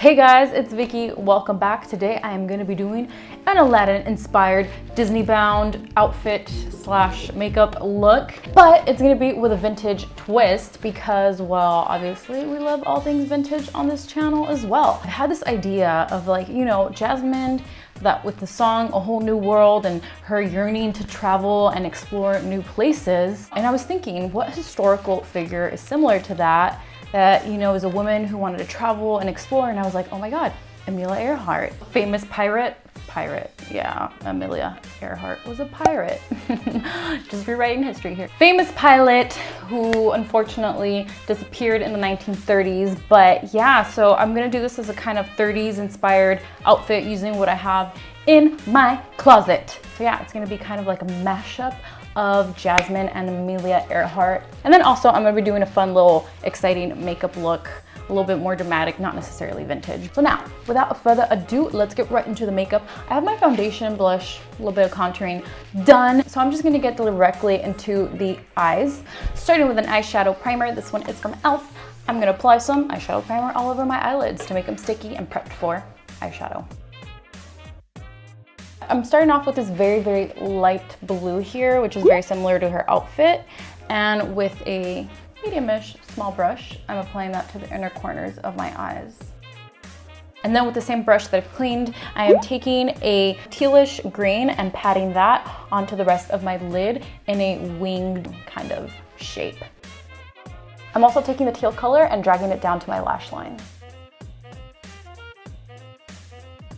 Hey guys, it's Vicky. Welcome back. Today I am going to be doing an Aladdin inspired Disneybound outfit slash makeup look, but it's going to be with a vintage twist because, well, obviously we love all things vintage on this channel as well. I had this idea of Jasmine, that with the song A Whole New World and her yearning to travel and explore new places. And I was thinking, what historical figure is similar to that, is a woman who wanted to travel and explore? And I was like, oh my God, Amelia Earhart. Famous pirate. Yeah, Amelia Earhart was a pirate. Just rewriting history here. Famous pilot who unfortunately disappeared in the 1930s. But yeah, so I'm gonna do this as a kind of 30s inspired outfit using what I have in my closet. So yeah, it's gonna be kind of like a mashup of Jasmine and Amelia Earhart. And then also I'm gonna be doing a fun little exciting makeup look, a little bit more dramatic, not necessarily vintage. So now, without further ado, let's get right into the makeup. I have my foundation and blush, a little bit of contouring done. So I'm just gonna get directly into the eyes, starting with an eyeshadow primer. This one is from e.l.f. I'm gonna apply some eyeshadow primer all over my eyelids to make them sticky and prepped for eyeshadow. I'm starting off with this very, very light blue here, which is very similar to her outfit. And with a medium-ish small brush, I'm applying that to the inner corners of my eyes. And then with the same brush that I've cleaned, I am taking a tealish green and patting that onto the rest of my lid in a winged kind of shape. I'm also taking the teal color and dragging it down to my lash line.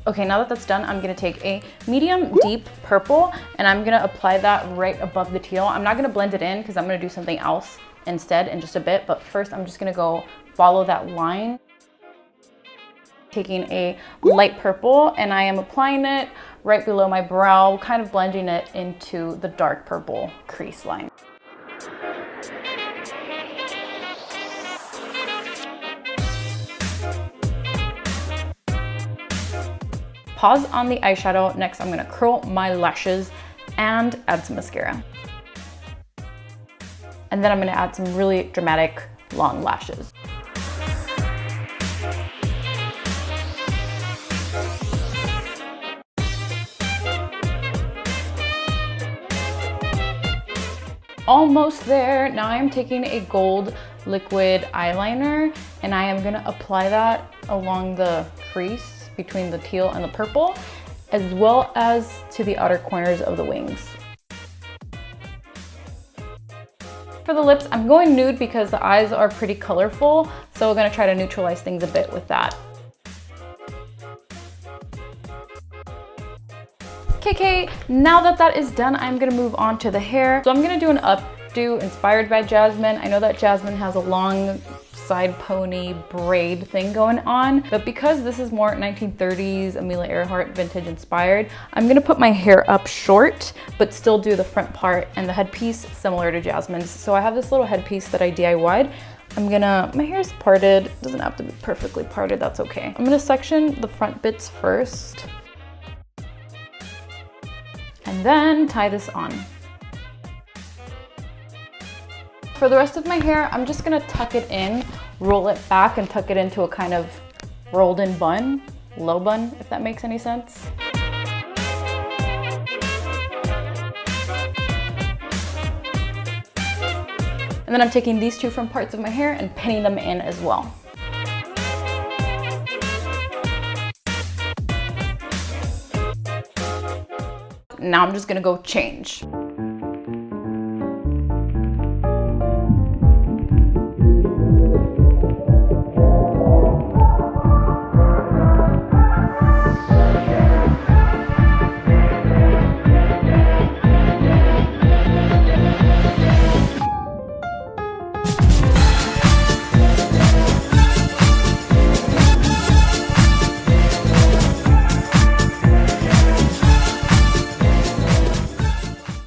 Okay, now that that's done, I'm gonna take a medium deep purple and I'm gonna apply that right above the teal. I'm not gonna blend it in because I'm gonna do something else instead in just a bit, but first I'm just gonna go follow that line. Taking a light purple and I am applying it right below my brow, kind of blending it into the dark purple crease line. Pause on the eyeshadow. Next, I'm gonna curl my lashes and add some mascara. And then I'm gonna add some really dramatic long lashes. Almost there. Now I'm taking a gold liquid eyeliner and I am gonna apply that along the crease between the teal and the purple, as well as to the outer corners of the wings. For the lips, I'm going nude because the eyes are pretty colorful, so we're gonna try to neutralize things a bit with that. Okay, now that that is done, I'm gonna move on to the hair. So I'm gonna do an updo inspired by Jasmine. I know that Jasmine has a long side pony braid thing going on, but because this is more 1930s Amelia Earhart vintage inspired, I'm gonna put my hair up short but still do the front part and the headpiece similar to Jasmine's. So I have this little headpiece that I DIY'd. My hair is parted, doesn't have to be perfectly parted, that's okay. I'm gonna section the front bits first and then tie this on. For the rest of my hair, I'm just gonna tuck it in, roll it back and tuck it into a kind of rolled in bun, low bun, if that makes any sense. And then I'm taking these two front parts of my hair and pinning them in as well. Now I'm just gonna go change.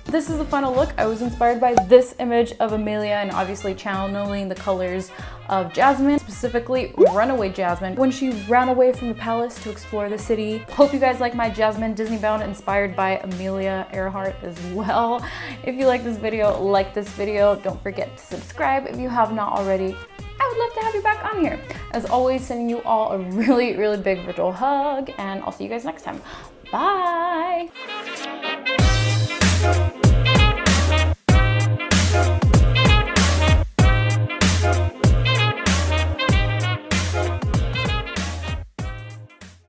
This is the final look. I was inspired by this image of Amelia and obviously channeling the colors of Jasmine, specifically Runaway Jasmine, when she ran away from the palace to explore the city. Hope you guys like my Jasmine Disneybound inspired by Amelia Earhart as well. If you like this video, like this video. Don't forget to subscribe if you have not already. I would love to have you back on here. As always, sending you all a really, really big virtual hug, and I'll see you guys next time. Bye.